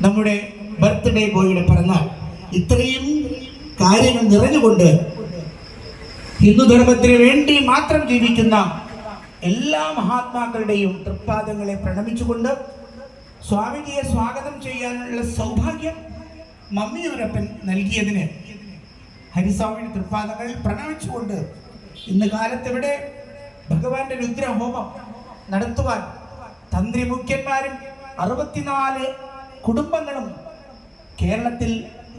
നമ്മുടെ ബർത്ത്ഡേ ബോയുടെ പിറന്നാൾ. ഇത്രയും കാര്യങ്ങൾ നിറഞ്ഞുകൊണ്ട് ഹിന്ദുധർമ്മത്തിന് വേണ്ടി മാത്രം ജീവിക്കുന്ന എല്ലാ മഹാത്മാക്കളുടെയും തൃപ്പാദങ്ങളെ പ്രണമിച്ചുകൊണ്ട് സ്വാമിജിയെ സ്വാഗതം ചെയ്യാനുള്ള സൗഭാഗ്യം മമ്മിയൂരപ്പൻ നൽകിയതിന് ഹരിസ്വാമിയുടെ തൃപ്പാദങ്ങളിൽ പ്രണമിച്ചുകൊണ്ട് ഇന്ന് കാലത്തിവിടെ ഭഗവാന്റെ രുദ്രഹോമം നടത്തുവാൻ തന്ത്രി മുഖ്യന്മാരും 64 കുടുംബങ്ങളും കേരളത്തിൽ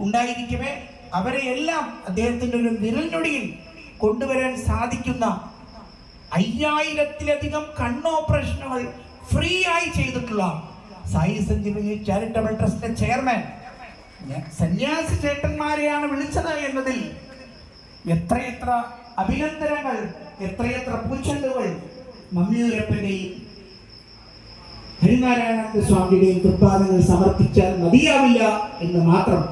ഉണ്ടായിരിക്കുമേ അവരെ എല്ലാം അദ്ദേഹത്തിൻ്റെ ഒരു വിരൽനൊടിയിൽ കൊണ്ടുവരാൻ സാധിക്കുന്ന 5000-ത്തിലധികം കണ്ണ് ഓപ്പറേഷനുകൾ ഫ്രീ ആയി ചെയ്തിട്ടുള്ള സായി സഞ്ജീവനി ചാരിറ്റബിൾ ട്രസ്റ്റിന്റെ ചെയർമാൻ സന്യാസി ചേട്ടന്മാരെയാണ് വിളിച്ചത് എന്നതിൽ എത്രയെത്ര അഭിനന്ദനങ്ങൾ, എത്രയെത്ര പൂച്ചെണ്ടുകൾ മമ്മിയൂരപ്പന്റെയും ഹരിനാരായണ സ്വാമിയുടെയും തൃപ്പാദങ്ങൾ സമർപ്പിച്ചാൽ മതിയാവില്ല എന്ന് മാത്രം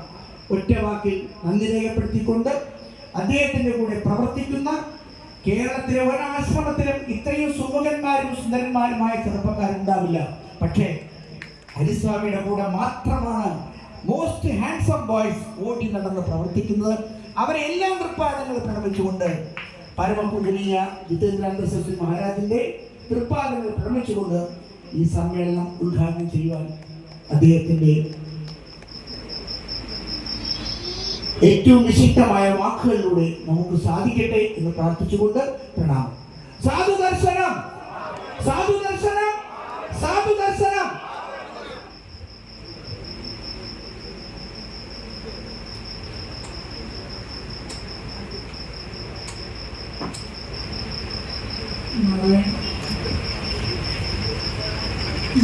ഒറ്റ വാക്കിൽ നന്ദി രേഖപ്പെടുത്തിക്കൊണ്ട് അദ്ദേഹത്തിന്റെ കൂടെ പ്രവർത്തിക്കുന്ന കേരളത്തിലെ ഒരാശ്രമത്തിലും ഇത്രയും സുമുഖന്മാരും സുന്ദരന്മാരുമായ ചെറുപ്പക്കാരുണ്ടാവില്ല. പക്ഷേ ഹരിസ്വാമിയുടെ കൂടെ മാത്രമാണ് മോസ്റ്റ് ഹാൻഡ്സം ബോയ്സ് ഓടി നടന്ന് പ്രവർത്തിക്കുന്നത്. അവരെല്ലാം തൃപ്പാദങ്ങൾ പ്രണമിച്ചുകൊണ്ട് പരമപൂജനീയ ജിതേന്ദ്രാനന്ദ സരസ്വതി മഹാരാജിന്റെ തൃപ്പാദങ്ങൾ പ്രണമിച്ചുകൊണ്ട് ഈ സമ്മേളനം ഉദ്ഘാടനം ചെയ്യുവാൻ അദ്ദേഹത്തിന്റെ ഏറ്റവും വിശിഷ്ടമായ വാക്കുകളിലൂടെ നമുക്ക് സാധിക്കട്ടെ എന്ന് പ്രാർത്ഥിച്ചുകൊണ്ട് പ്രണാമം. സാധു ദർശനം, സാധു ദർശനം, സാധു ദർശനം.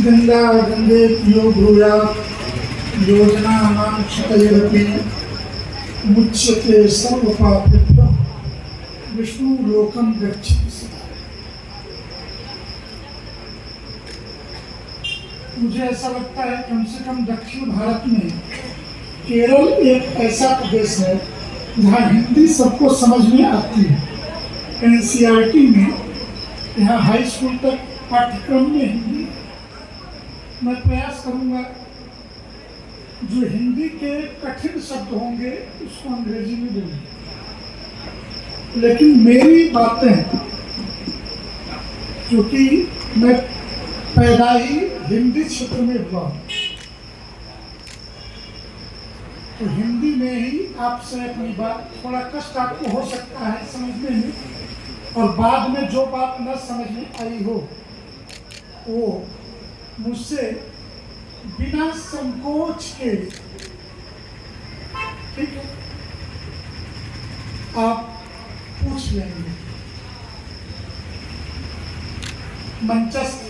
गंगा गंगे यो ब्रूयात् योजनानां क्षतयरपि मुच्यते सर्वपापेभ्यः विष्णु लोकं गच्छति सदा। मुझे ऐसा लगता है कम से कम दक्षिण भारत में केरल एक ऐसा प्रदेश है जहाँ हिंदी सबको समझ में आती है। एनसीईआरटी में यहाँ हाई स्कूल तक पाठ्यक्रम में हिंदी। मैं प्रयास करूंगा जो हिंदी के कठिन शब्द होंगे उसको अंग्रेजी में बोलूंगा, लेकिन मेरी बातें क्योंकि मैं पैदा ही हिंदी क्षेत्र में हुआ तो हिंदी में ही आपसे अपनी बात, थोड़ा कष्ट आपको हो सकता है समझने में, और बाद में जो बात न समझ में आई हो वो मुझसे बिना संकोच के, ठीक है, आप पूछ लेंगे। मंचस्थ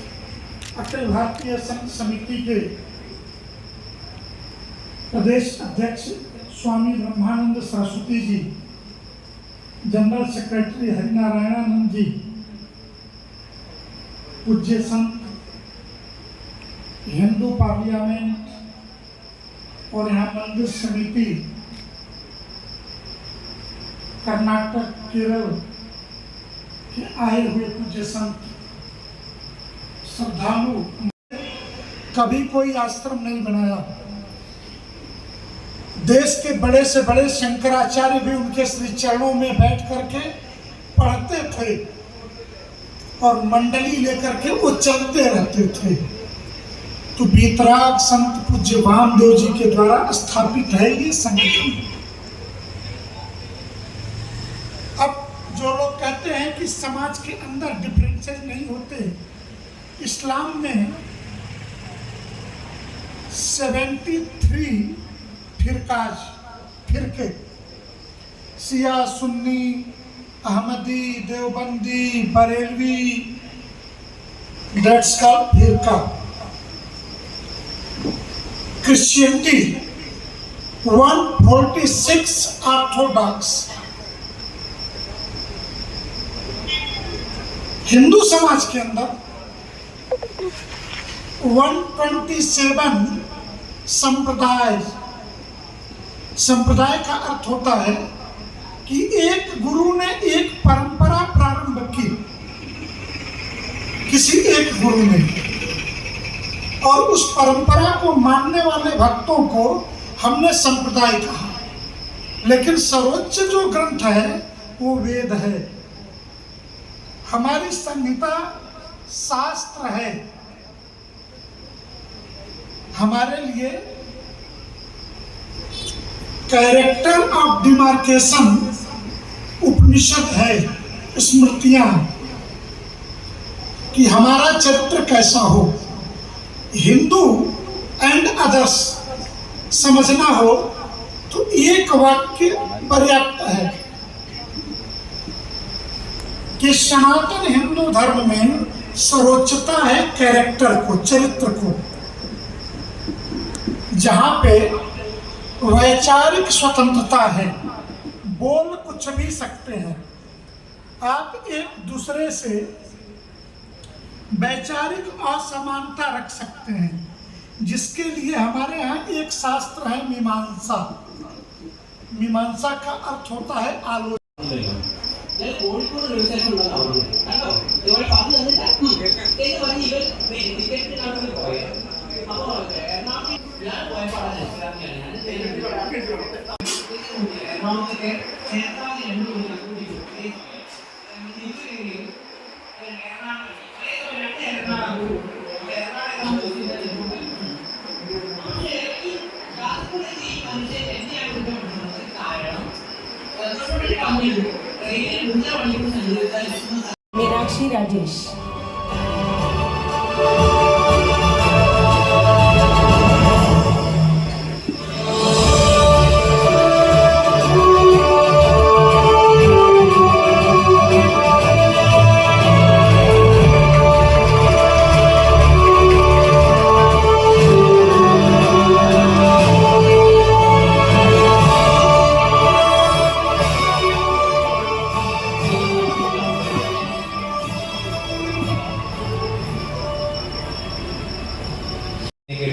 अखिल भारतीय संत समिति के प्रदेश अध्यक्ष स्वामी ब्रह्मानंद सरस्वती जी, जनरल सेक्रेटरी हरिनारायणानंद जी, पूज्य संत हिंदू पार्लियामेंट और यहाँ मंदिर समिति कर्नाटक केरल के आए हुए पूज्य संत श्रद्धालु, कभी कोई आश्रम नहीं बनाया। देश के बड़े से बड़े शंकराचार्य भी उनके श्री चरणों में बैठ करके पढ़ते थे और मंडली लेकर के वो चलते रहते थे। तो बीतराग संत पूज्य वामदेव जी के द्वारा स्थापित है ये संगठन। अब जो लोग कहते हैं कि समाज के अंदर डिफरेंसेस नहीं होते, इस्लाम में 73 फिरके, शिया, सुन्नी, अहमदी, देवबंदी, बरेलवी, दैट्स कॉल्ड फिरका। Christianity 146 orthodox. हिंदू समाज के अंदर 127 संप्रदाय। संप्रदाय का अर्थ होता है कि एक गुरु ने एक परंपरा प्रारंभ की, किसी एक गुरु ने, और उस परंपरा को मानने वाले भक्तों को हमने संप्रदाय कहा। लेकिन सर्वोच्च जो ग्रंथ है वो वेद है, हमारी संहिता शास्त्र है। हमारे लिए कैरेक्टर ऑफ डिमार्केशन उपनिषद है, स्मृतियां, कि हमारा चरित्र कैसा हो। हिंदू एंड अदर्स समझना हो तो एक वाक्य पर्याप्त है कि सनातन हिंदू धर्म में सर्वोच्चता है कैरेक्टर को, चरित्र को, जहां पे वैचारिक स्वतंत्रता है, बोल कुछ भी सकते हैं। आप एक दूसरे से वैचारिक असमानता रख सकते हैं, जिसके लिए हमारे यहाँ एक शास्त्र है मीमांसा। मीमांसा का अर्थ होता है आलोचना। मीनाक्षी राजेश।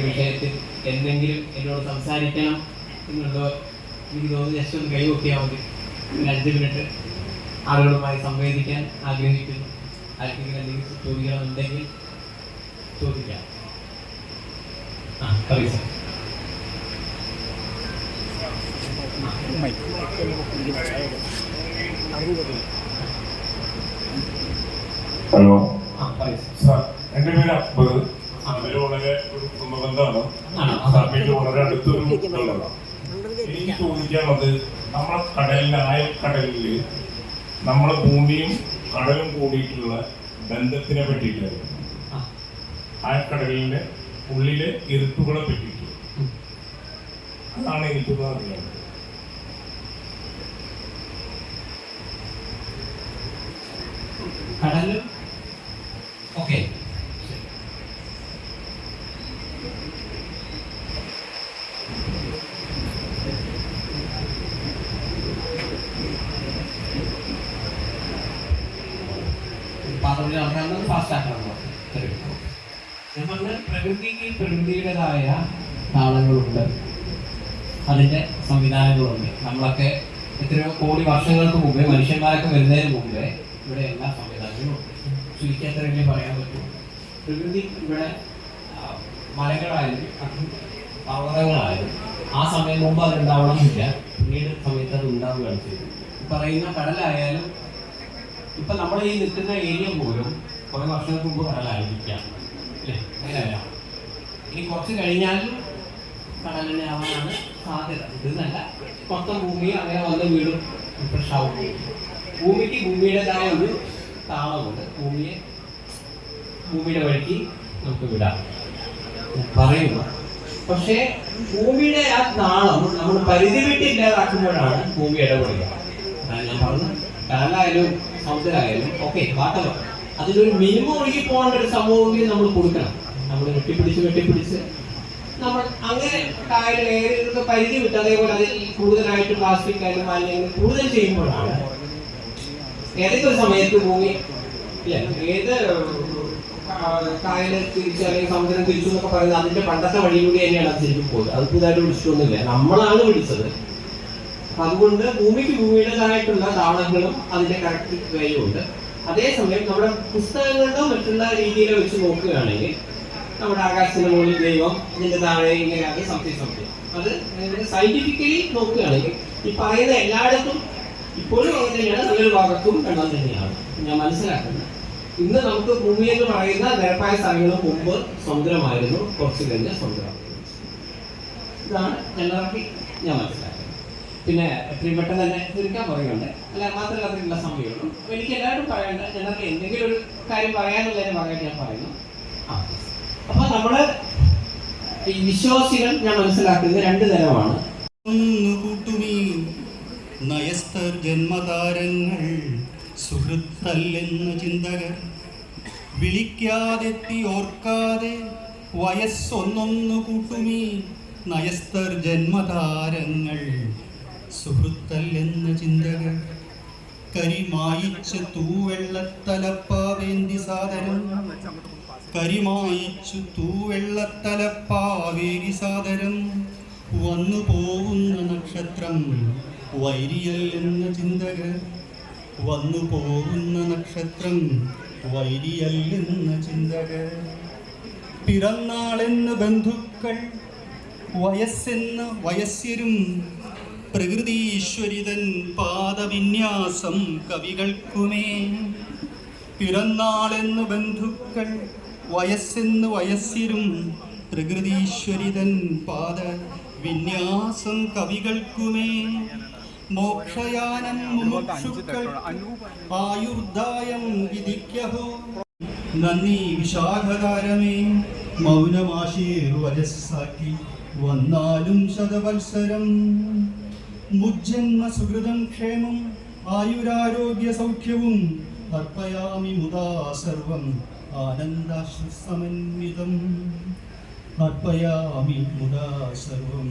വിഷയത്തിൽ എന്തെങ്കിലും എന്നോട് സംസാരിക്കണം എന്നുണ്ടോ? എനിക്ക് തോന്നുന്നു ജസ്റ്റ് ഒന്ന് കൈവക്കിയാൽ മതി. ഒരു 5 മിനിറ്റ് ആളുകളുമായി സംവേദിക്കാൻ ആഗ്രഹിക്കുന്നു. ആർക്കെങ്കിലും എന്തെങ്കിലും ചോദിക്കണമെന്നുണ്ടെങ്കിൽ ചോദിക്കാം. പറയൂ സാർ. ഹലോ പറയൂ സാർ, എൻ്റെ പേര് അക്ബർ. അവര് വളരെ ഒരു കുടുംബബന്ധമാണ്. സാറിന് വളരെ അടുത്തൊരു ഇതുള്ളതാണ്. എനിക്ക് ചോദിക്കാനുള്ളത്, നമ്മളെ കടലിലെ ആയക്കടലില് നമ്മളെ ഭൂമിയും കടലും കൂടിയിട്ടുള്ള ബന്ധത്തിനെ പറ്റിയിട്ടായിരുന്നു. ആയക്കടലിന്റെ ഉള്ളിലെ ഇരുട്ടുകളെ പറ്റിയിട്ട് അതാണ് എനിക്ക് അറിയാം. കടലും ഓക്കെ. നമ്മളുടെ പ്രകൃതിക്ക് പ്രകൃതിയുടേതായ താളങ്ങളുണ്ട്, അതിൻ്റെ സംവിധാനങ്ങളുണ്ട്. നമ്മളൊക്കെ എത്രയോ കോടി വർഷങ്ങൾക്ക് മുമ്പേ, മനുഷ്യന്മാരൊക്കെ വരുന്നതിന് മുമ്പേ ഇവിടെ എല്ലാ സംവിധാനങ്ങളും ഉണ്ട്. ചുരുക്കത്തിലല്ലേ പറയാൻ പറ്റും. പ്രകൃതി ഇവിടെ മലകളായാലും പർവ്വതങ്ങളായാലും ആ സമയം മുമ്പ് അത് ഉണ്ടാവണമെന്നില്ല, പിന്നീട് സമയത്ത് അത് ഉണ്ടാവുകയാണ് ചെയ്തത്. പറയുന്ന കടലായാലും ഇപ്പം നമ്മൾ ഈ നിൽക്കുന്ന ഏരിയ പോലും കുറേ വർഷങ്ങൾക്ക് മുമ്പ് കടലായിരിക്കാം, അല്ലേ? അങ്ങനെയല്ല, ഇനി കുറച്ച് കഴിഞ്ഞാലും കടലിനെ ആവാനാണ് സാധ്യത. ഇതെന്നല്ല, മൊത്തം ഭൂമി അങ്ങനെ വന്ന് വീടും ഫ്രഷാവും. ഭൂമിക്ക് ഭൂമിയുടേതായ ഒരു താളമുണ്ട്. ഭൂമിയുടെ വഴിക്ക് നമുക്ക് വിടാം പറയുന്നു. പക്ഷേ ഭൂമിയുടെ ആ താളം നമ്മൾ പരിധി വിട്ടില്ലാതാക്കുമ്പോഴാണ് ഭൂമി ഇടപെടുക. ഞാൻ പറഞ്ഞു, കടലായാലും സമുദ്രമായാലും ഓക്കെ, വാട്ടവർ, അതിലൊരു മിനിമം ഒഴുകി പോകേണ്ട ഒരു സംഭവമെങ്കിലും നമ്മൾ കൊടുക്കണം. നമ്മൾ വെട്ടിപ്പിടിച്ച് നമ്മൾ അങ്ങനെ കായലൊക്കെ പരിധി വിട്ട്, അതേപോലെ അതിൽ കൂടുതലായിട്ട് പ്ലാസ്റ്റിക് ആയാലും മാലിന്യങ്ങൾ കൂടുതൽ ചെയ്യുമ്പോഴാണ് ഏതൊക്കെ ഒരു സമയത്ത് ഭൂമി ഇല്ല ഏത് കായല് തിരിച്ച് അല്ലെങ്കിൽ സമുദ്രം തിരിച്ചു എന്നൊക്കെ പറയുന്നത് അതിന്റെ പണ്ടത്തെ വഴിയിലൂടെ തന്നെയാണ് അത് ശരിക്കും പോയത്. അത് പുതുതായിട്ട് പിടിച്ചിട്ടൊന്നുമില്ല, നമ്മളാണ് പിടിച്ചത്. അതുകൊണ്ട് ഭൂമിക്ക് ഭൂമിയുടേതായിട്ടുള്ള താളങ്ങളും അതിന്റെ കറക്റ്റ് വേയും ഉണ്ട്. അതേസമയം നമ്മുടെ പുസ്തകങ്ങളിലോ മറ്റുള്ള രീതിയിലോ വെച്ച് നോക്കുകയാണെങ്കിൽ നമ്മുടെ ആകാശത്തിന് മുകളിൽ ദൈവം, ഇതിന്റെ താഴെ ഇങ്ങനെയാണ് സംതിങ്. അത് സയന്റിഫിക്കലി നോക്കുകയാണെങ്കിൽ ഈ പറയുന്ന എല്ലായിടത്തും ഇപ്പോഴും അങ്ങനെ തന്നെയാണ്, നല്ലൊരു ഭാഗത്തും വെള്ളം തന്നെയാണ് ഞാൻ മനസ്സിലാക്കുന്നത്. ഇന്ന് നമുക്ക് ഭൂമി എന്ന് പറയുന്ന നിരപ്പായ സ്ഥലങ്ങൾ മുമ്പ് സമുദ്രമായിരുന്നു, കുറച്ച് കഴിഞ്ഞ സമുദ്രം. ഇതാണ് എല്ലാവർക്കും ഞാൻ മനസ്സിലാക്കുന്നത്. പിന്നെ എത്രയും പെട്ടെന്ന് തന്നെ തീർക്കാൻ പറയുന്നുണ്ട്, അല്ല മാത്രമല്ല അതിനുള്ള സമയമുള്ളൂ. അപ്പോൾ എനിക്ക് എല്ലാവരും പറയേണ്ട, ഞങ്ങൾക്ക് എന്തെങ്കിലും ഒരു കാര്യം പറയാനുള്ളതിന് പറയാൻ ഞാൻ പറയുന്നു. അപ്പോൾ നമ്മൾ ഈ വിശ്വാസികൾ ഞാൻ മനസ്സിലാക്കുന്നത് രണ്ട് തരമാണ്. നയസ്തർ ജന്മതാരങ്ങൾ സുഹൃത്തല്ലെന്ന ചിന്തകർ വിളിക്കാതെത്തി ഓർക്കാതെ വയസ്സൊന്നൊന്നു കൂട്ടുമീ നയസ്തർ ജന്മതാരങ്ങൾ സുഹൃത്തല്ലെന്ന ചിന്തകർ കരിമായിച്ച് തൂവെള്ളത്തലപ്പാവേന്തി സാദരം കരിമായിച്ചു തൂവെള്ളത്തലപ്പാവേരി സാദരം വന്നു പോകുന്ന നക്ഷത്രം വൈരിയല്ലെന്ന ചിന്തകർ വന്നു പോകുന്ന നക്ഷത്രം വൈരിയല്ലെന്ന ചിന്തകർ പിറന്നാളെന്ന് ബന്ധുക്കൾ വയസ്സെന്ന വയസ്യരും പ്രകൃതീശ്വരിതൻ പാദവിന്യാസം കവികൾക്കുമേ പിറന്നാളെന്ന് ബന്ധുക്കൾ വയസ്സെന്ന് വയസ്യരും പ്രകൃതീശ്വരിതൻ പാദ വിന്യാസം കവികൾക്കുമേ മോക്ഷയാനം മുമുക്ഷുക്കൾ ആയുർദായം വിധിക്കഹോ നന്ദി വിശാഖതാരമേ മൗനമാശീർ വരസ്സാക്കി വന്നാലും ശതവത്സരം മുജ്ജന്മ സുഹൃതം ക്ഷേമം ആയുരാരോഗ്യ സൗഖ്യവും അർപ്പയാമി മുദാ സർവം ആനന്ദാശ്രുസമന്വിതം അർപ്പയാമി മുദാ സർവം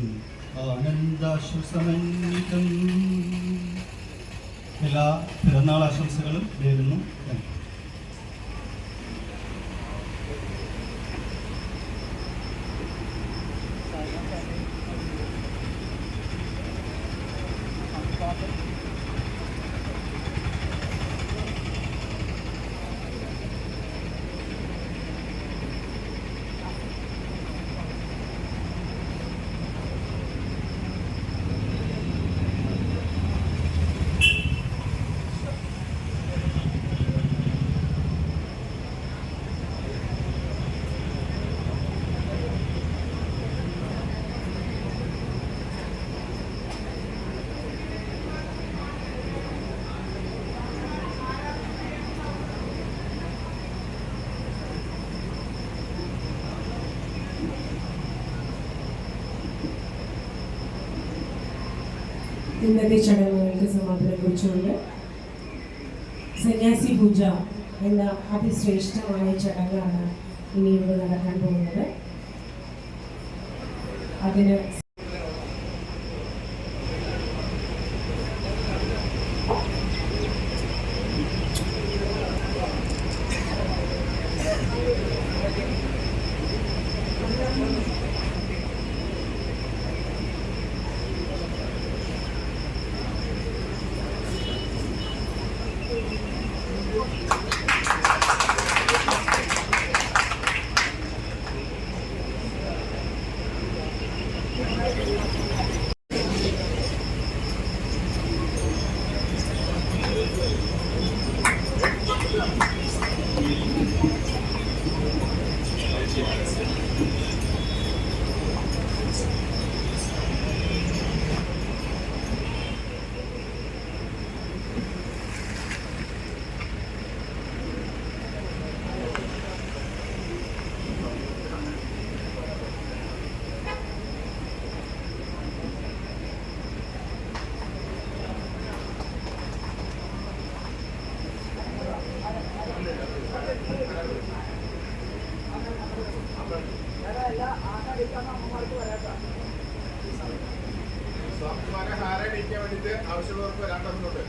ആനന്ദാശ്രുസമന്വിതം. എല്ലാ പിറന്നാൾ ആശംസകളും നേരുന്നു. ഇന്നത്തെ ചടങ്ങുകൾക്ക് സമാപനം കുറിച്ചുകൊണ്ട് സന്യാസി പൂജ എന്ന അതിശ്രേഷ്ഠമായ ചടങ്ങാണ് ഇനി ഇവിടെ നടക്കാൻ പോകുന്നത്. അതിന് സ്വാമിമാരെ ഹാരണിക്കാൻ വേണ്ടിയിട്ട് ആവശ്യമുള്ളവർക്ക് വരാണ്ടതുകൊണ്ട്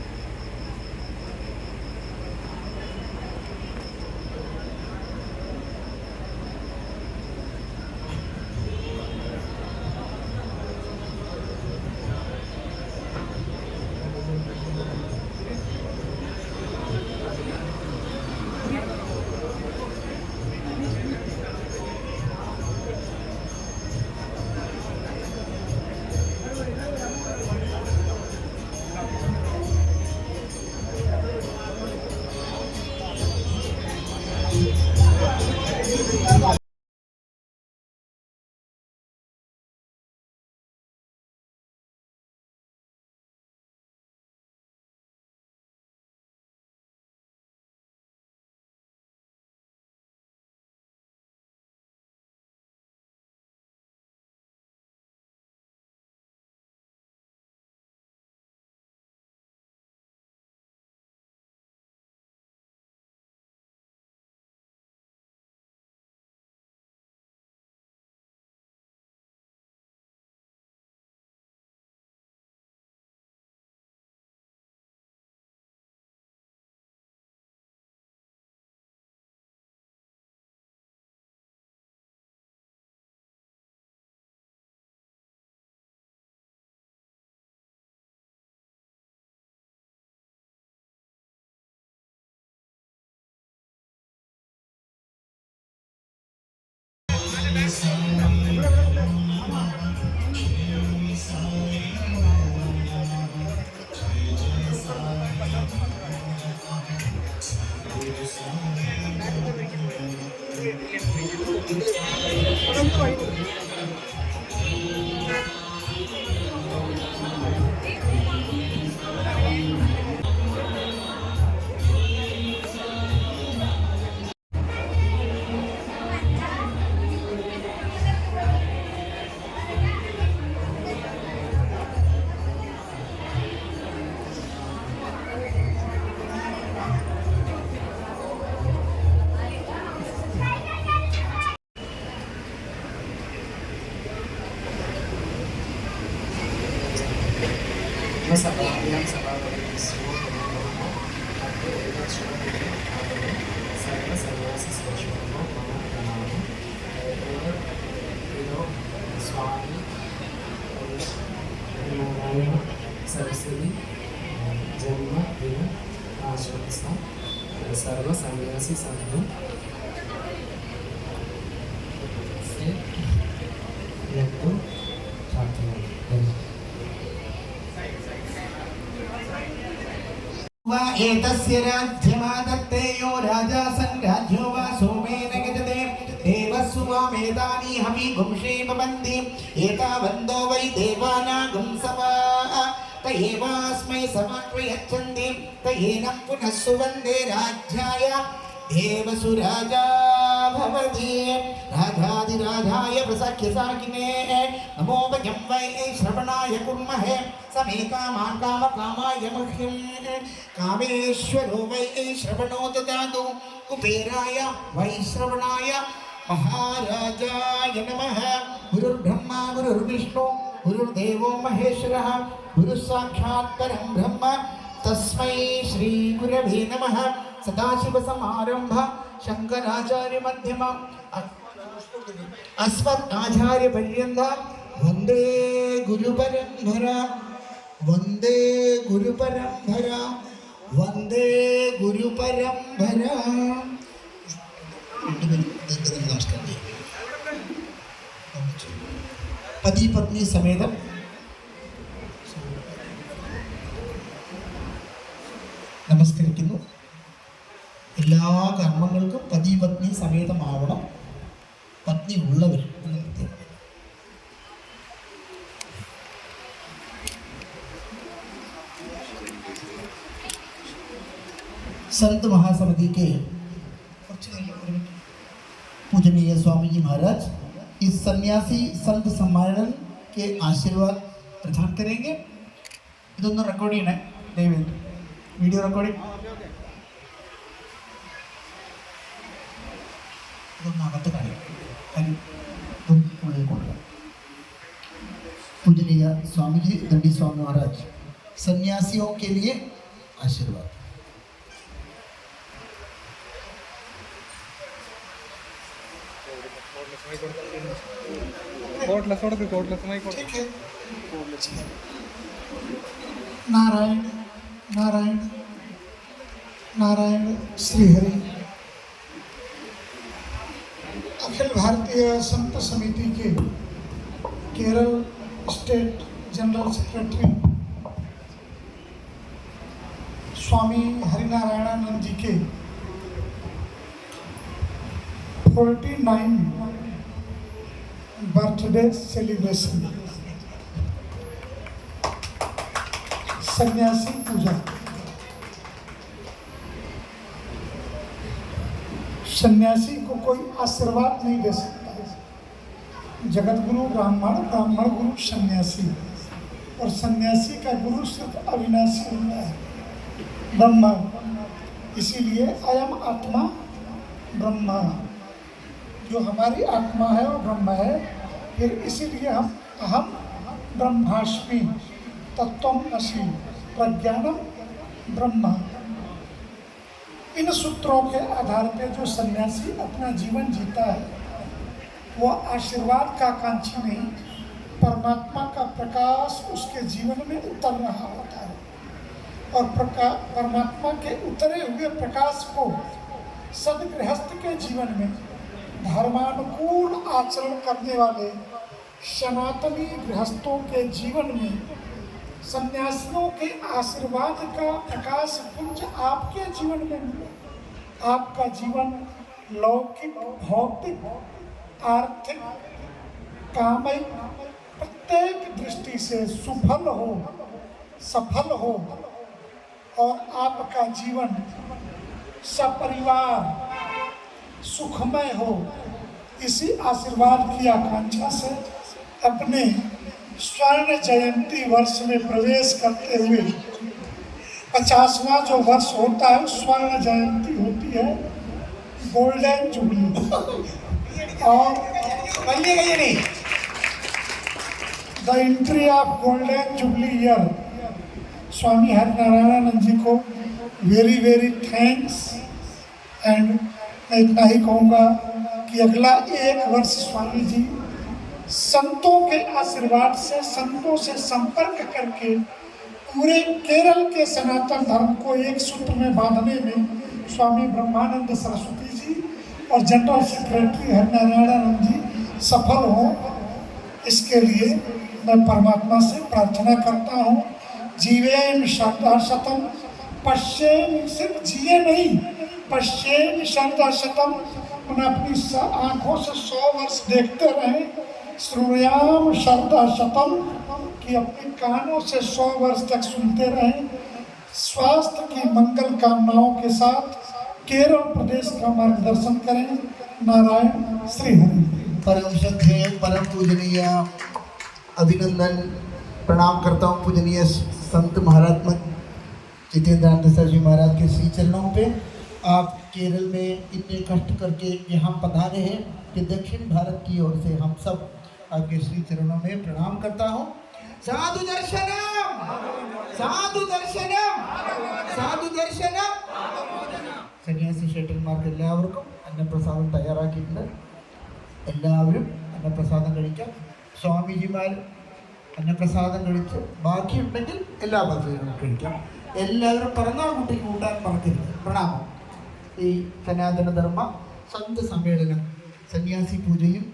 सर्वसभाभ्यां सभापतिस्वो सर्वसन्यासिश्रेष्ठो मम प्रणामः। स्वामी नारायण सरस्वती जन्मदिन आशंसा सर्वसन्यासी संघ से यत्तो प्रार्थना। वा एतस्य राज्यमादत्ते यो राजा संराज्यो वा सोमेन गजते देवस्वामेतानि हवि गुंषे भवन्ति एतावन्तो वै देवानागुं सवाः त एवास्मै समर्पयच्छन्ति त एनं पुनः सुवन्दे राज्याय देवसुराजा भवति राजाधिराजाय प्रसख्य साकिने नमो वयं वै श्रवणाय कुर्महे समे कामान् कामकामाय मह्यं कामेश्वरो वै श्रवणो ददातु कुबेराय वै श्रवणाय महाराजाय नमः। गुरुर्ब्रह्मा गुरुर्विष्णु गुरुर्देवो महेश्वरः गुरुः साक्षात् परं ब्रह्म तस्मै श्री गुरवे नमः। सदाशिवसमारंभ शंकराचार्य मध्यम अस्मदाचार्य पर्यंत वंदे गुरुपरंपरा वंदे गुरुपरंपरा वंदे गुरुपरंपरा। नमस्कार। पति पत्नी समेत നമസ്കരിക്കുന്നു. എല്ലാ കർമ്മങ്ങൾക്കും പതി പത്നി സമേതമാവണം. പത്നി ഉള്ളവർ संत महासमिति के पूजनीय स्वामी जी महाराज इस सन्यासी संत सम्मेलन के आशीर्वाद प्रदान करेंगे। इधर रिकॉर्डिंग है डेविड वीडियो रिकॉर्डिंग पूजनीय स्वामी जी दंडी स्वामी महाराज सन्यासियों के लिए आशीर्वाद। ठीक है। नारायण नारायण नारायण श्रीहरि। अखिल भारतीय संत समिति के केरल स्टेट जनरल सेक्रेटरी स्वामी हरिनारायणानंद जी के 49 बर्थडे सेलिब्रेशन सन्यासी पूजा। सन्यासी को कोई आशीर्वाद नहीं दे सकता है। जगत गुरु ब्राह्मण, ब्राह्मण गुरु सन्यासी, और सन्यासी का गुरु सिर्फ अविनाशी होता है ब्रह्मा। इसीलिए अयम आत्मा ब्रह्मा, जो हमारी आत्मा है वो ब्रह्म है। फिर इसीलिए हम अहम ब्रह्मास्मि तत्त्वमसि प्रज्ञानम ब्रह्म। इन सूत्रों के आधार पर जो सन्यासी अपना जीवन जीता है वो आशीर्वाद का आकांक्षी नहीं, परमात्मा का प्रकाश उसके जीवन में उतर रहा होता है, और परमात्मा के उतरे हुए प्रकाश को सदगृहस्थ के जीवन में धर्मानुकूल आचरण करने वाले सनातनी गृहस्थों के जीवन में सन्यासियों के आशीर्वाद का प्रकाश पुंज आपके जीवन में मिले। आपका जीवन लौकिक, भौतिक, आर्थिक, कामिक प्रत्येक दृष्टि से सुफल हो, सफल हो, और आपका जीवन सपरिवार सुखमय हो। इसी आशीर्वाद की आकांक्षा से अपने स्वर्ण जयंती वर्ष में प्रवेश करते हुए 50वां जो वर्ष होता है स्वर्ण जयंती होती है, गोल्डन जुबली। और the entry of golden jubilee year Swami Harinarayanananda ji को वेरी वेरी थैंक्स। एंड मैं इतना ही कहूँगा कि अगला 1 वर्ष स्वामी जी संतों के आशीर्वाद से, संतों से संपर्क करके पूरे केरल के सनातन धर्म को एक सूत्र में बांधने में स्वामी ब्रह्मानंद सरस्वती जी और जनरल सेक्रेटरी हरिनारायणानंद जी सफल हों, इसके लिए मैं परमात्मा से प्रार्थना करता हूँ। जीवेन शरदा शतम, पश्चेन, सिर्फ जिए नहीं, पश्चेन शरदा शतम, उन्हें अपनी आंखों से 100 वर्ष देखते रहें। श्रुयाम शरदा शतम, कि अपने कानों से 100 वर्ष तक सुनते रहें। स्वास्थ्य की मंगल कामनाओं के साथ केरल प्रदेश का मार्गदर्शन करें। नारायण श्री हरि। परम श्रद्धेय, परम पूजनीय, अभिनंदन प्रणाम करता हूँ पूजनीय संत महारात्मा जितेंद्रानंद सर जी महाराज के श्री चरणों पे। आप केरल में इतने कष्ट करके यहाँ पधारे हैं कि दक्षिण भारत की ओर से हम सब आपके श्री चरणों में प्रणाम करता हूँ। साधु दर्शनम, साधु दर्शनम, साधु दर्शनम। സന്യാസി ക്ഷേത്രന്മാർക്ക് എല്ലാവർക്കും അന്നപ്രസാദം തയ്യാറാക്കിയിട്ടുണ്ട്. എല്ലാവരും അന്നപ്രസാദം കഴിക്കാം. സ്വാമിജിമാർ അന്നപ്രസാദം കഴിച്ച് ബാക്കിയുണ്ടെങ്കിൽ എല്ലാ ഭക്തരും കഴിക്കാം. എല്ലാവരും പിറന്നാൾ കുട്ടി കൂട്ടാൻ മറക്കരുത്. പ്രണാമം. ഈ സനാതന ധർമ്മ സന്ത് സമ്മേളനം സന്യാസി പൂജയും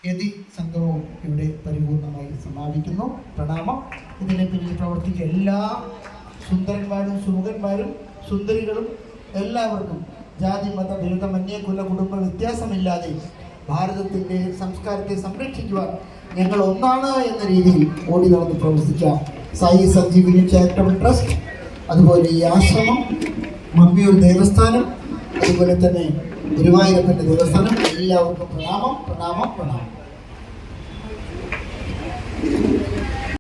യതി സംഗമവും ഇവിടെ പരിപൂർണമായി സമാപിക്കുന്നു. പ്രണാമം. ഇതിനെ പിന്നിൽ പ്രവർത്തിച്ച എല്ലാ സുന്ദരന്മാരും സുമുഖന്മാരും സുന്ദരികളും എല്ലാവർക്കും ജാതി മത ഭേദമന്യേ കുല കുടുംബ വ്യത്യാസമില്ലാതെ ഭാരതത്തിൻ്റെ സംസ്കാരത്തെ സംരക്ഷിക്കുവാൻ ഞങ്ങൾ ഒന്നാണ് എന്ന രീതിയിൽ ഓടി നടന്ന് പ്രവർത്തിച്ച സായി സഞ്ജീവിനി ചാരിറ്റബിൾ ട്രസ്റ്റ്, അതുപോലെ ഈ ആശ്രമം, മമ്മിയൂർ ദേവസ്ഥാനം, അതുപോലെ തന്നെ ഗുരുവായൂരപ്പൻ്റെ ദേവസ്ഥാനം, എല്ലാവർക്കും പ്രണാമം, പ്രണാമം, പ്രണാമം.